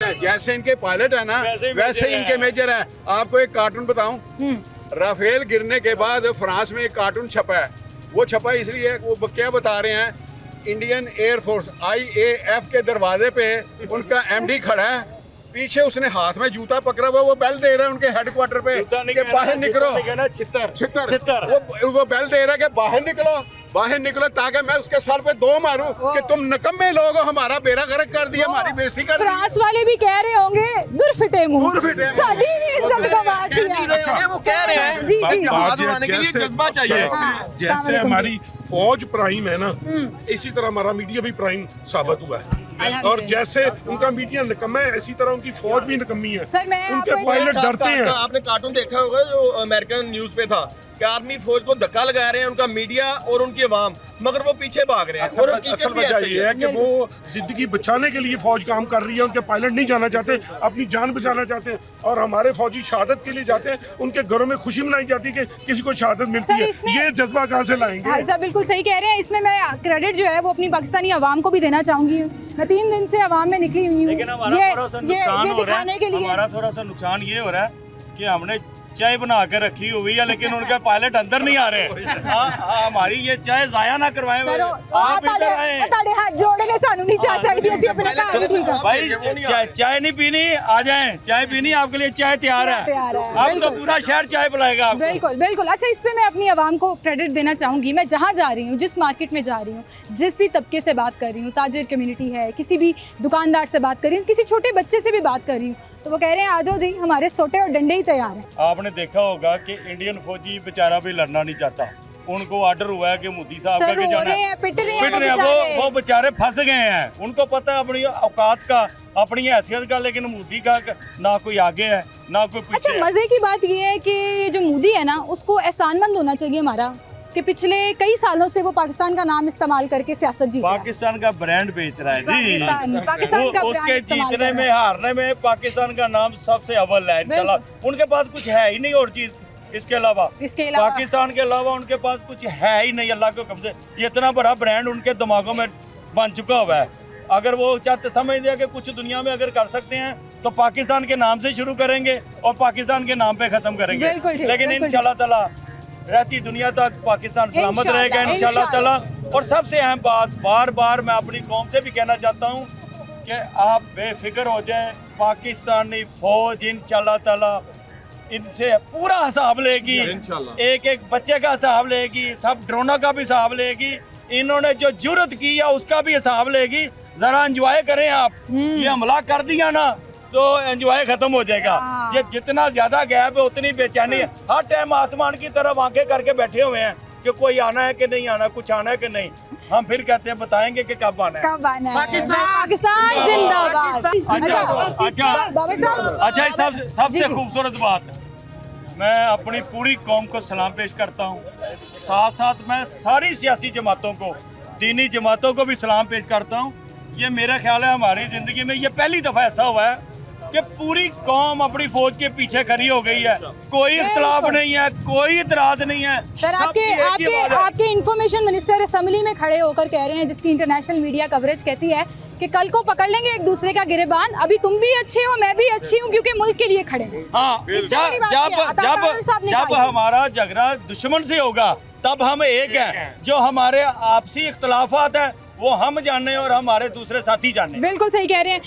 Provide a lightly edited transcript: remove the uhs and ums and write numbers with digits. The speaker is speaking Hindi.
हैं, जैसे इनके पायलट है ना वैसे इनके मेजर है। आपको एक कार्टून बताऊं, राफेल गिरने के बाद फ्रांस में एक कार्टून छपा है। वो छपा इसलिए वो क्या बता रहे हैं, इंडियन एयरफोर्स IAF के दरवाजे पे उनका MD खड़ा है, पीछे उसने हाथ में जूता पकड़ा हुआ, वो बेल दे रहा है उनके हेडक्वार्टर पे कि बाहर निकलो, छितर वो बेल दे रहा है कि बाहर निकलो ताकि मैं उसके सर पे 2 मारूं कि तुम निकम्मे लोग हो, हमारा बेड़ा गर्क कर दिया, हमारी बेइज्जती कर दी। फ्रांस वाले भी कह रहे होंगे दुर्फिटे मुंह, साडी भी इज्जत गवा दिया। वो कह रहे हैं हाथ उड़ाने के लिए जज्बा चाहिए। जैसे हमारी फौज प्राइम है ना, इसी तरह हमारा मीडिया भी प्राइम साबित हुआ है। और जैसे उनका मीडिया निकम्मा है, इसी तरह उनकी फौज भी निकम्मी है। उनके पायलट डरते हैं। आपने कार्टून देखा होगा जो अमेरिकन न्यूज पे था कि आर्मी फौज को धक्का लगा रहे हैं उनका मीडिया और उनकी आवाम, मगर वो पीछे भाग रहे हैं। असल वजह ये है कि वो जिंदगी बचाने के लिए फौज काम कर रही है। उनके पायलट नहीं जाना चाहते, अपनी जान बचाना चाहते हैं, और हमारे फौजी शहादत के लिए जाते हैं। उनके घरों में खुशी मनाई जाती है कि किसी को शहादत मिलती है। ये जज्बा कहाँ से लाएंगे? भाई साहब बिल्कुल सही कह रहे हैं। इसमें मैं क्रेडिट जो है वो अपनी पाकिस्तानी आवाम को भी देना चाहूंगी। मैं 3 दिन से आवाम में निकली हुई हूँ ये दिखाने के लिए। हमारा थोड़ा सा नुकसान ये हो रहा है कि हमने चाय बना के रखी हुई है, लेकिन उनके पायलट अंदर नहीं आ रहे। हमारी ये चाय जाया ना करवाएं। भाई चाय नहीं पीनी, आ जाएं, चाय पीनी, आपके लिए चाय तैयार है। अब तो पूरा शहर चाय पिलाएगा आपको। बिल्कुल बिल्कुल। अच्छा, इस पे मैं अपनी आवाम को क्रेडिट देना चाहूंगी। मैं जहाँ जा रही हूँ, जिस मार्केट में जा रही हूँ, जिस भी तबके से बात कर रही हूँ, ताजिर कम्युनिटी है, किसी भी दुकानदार से बात कर रही हूँ, किसी छोटे बच्चे से भी बात कर रही हूँ, तो वो कह रहे हैं आ जाओ जी, हमारे सोटे और डंडे ही तैयार हैं। आपने देखा होगा कि इंडियन फौजी बेचारा भी लड़ना नहीं चाहता। उनको ऑर्डर हुआ है कि मोदी साहब का कि जाना है, पिट रहे हैं, वो बेचारे फंस गए हैं। उनको पता है अपनी औकात का, अपनी हैसियत का, लेकिन मोदी का ना कोई आगे है ना कोई पीछे। अच्छा, मजे की बात ये है कि जो मोदी है ना, उसको एहसानमंद होना चाहिए हमारा कि पिछले कई सालों से वो पाकिस्तान का नाम इस्तेमाल करके सियासत जीत पाकिस्तान का ब्रांड बेच रहा है जी। पाकिस्तान का उसके जीतने में हारने में पाकिस्तान का नाम सबसे अव्वल है। चला, उनके पास कुछ है ही नहीं और चीज इसके अलावा पाकिस्तान के अलावा उनके पास कुछ है ही नहीं। अल्लाह को कम से ये इतना बड़ा ब्रांड उनके दिमागों में बन चुका हुआ है। अगर वो चाहते समझ लिया कि कुछ दुनिया में अगर कर सकते हैं तो पाकिस्तान के नाम से शुरू करेंगे और पाकिस्तान के नाम पे खत्म करेंगे। लेकिन इंशाल्लाह ताला रहती दुनिया तक पाकिस्तान सलामत रहेगा इंशाल्लाह ताला। और सबसे अहम बात, बार बार मैं अपनी कौम से भी कहना चाहता हूँ कि आप बेफिक्र हो जाएं। पाकिस्तानी फौज इंशाल्लाह ताला इनसे पूरा हिसाब लेगी, एक एक बच्चे का हिसाब लेगी, सब ड्रोनों का भी हिसाब लेगी, इन्होंने जो जुर्रत की है उसका भी हिसाब लेगी। जरा एंजॉय करें आप। ये हमला कर दिया ना तो एंजॉय खत्म हो जाएगा। ये जितना ज्यादा गैप है उतनी बेचैनी है। हर टाइम आसमान की तरफ आंखें करके बैठे हुए हैं कि कोई आना है कि नहीं आना, कुछ आना है कि नहीं। हम फिर कहते हैं बताएंगे कि कब आना है। पाकिस्तान जिंदाबाद। अच्छा, सबसे खूबसूरत बात, मैं अपनी पूरी कौम को सलाम पेश करता हूँ। साथ साथ मैं सारी सियासी जमातों को, दीनी जमातों को भी सलाम पेश करता हूँ। ये मेरा ख्याल है हमारी ज़िंदगी में ये पहली दफ़ा ऐसा हुआ है कि पूरी कौम अपनी फौज के पीछे खड़ी हो गई है। कोई इख्तलाफ नहीं है, कोई इतराज नहीं है। सर, आपके इंफॉर्मेशन मिनिस्टर असेंबली में खड़े होकर कह रहे हैं, जिसकी इंटरनेशनल मीडिया कवरेज कहती है कि कल को पकड़ लेंगे एक दूसरे का गिरेबान। अभी तुम भी अच्छे हो, मैं भी अच्छी हूँ, क्योंकि मुल्क के लिए खड़े हैं। हाँ, जब हमारा झगड़ा दुश्मन से होगा तब हम एक हैं। जो हमारे आपसी इख्तलाफात है वो हम जाने और हमारे दूसरे साथी जाने। बिल्कुल सही कह रहे हैं।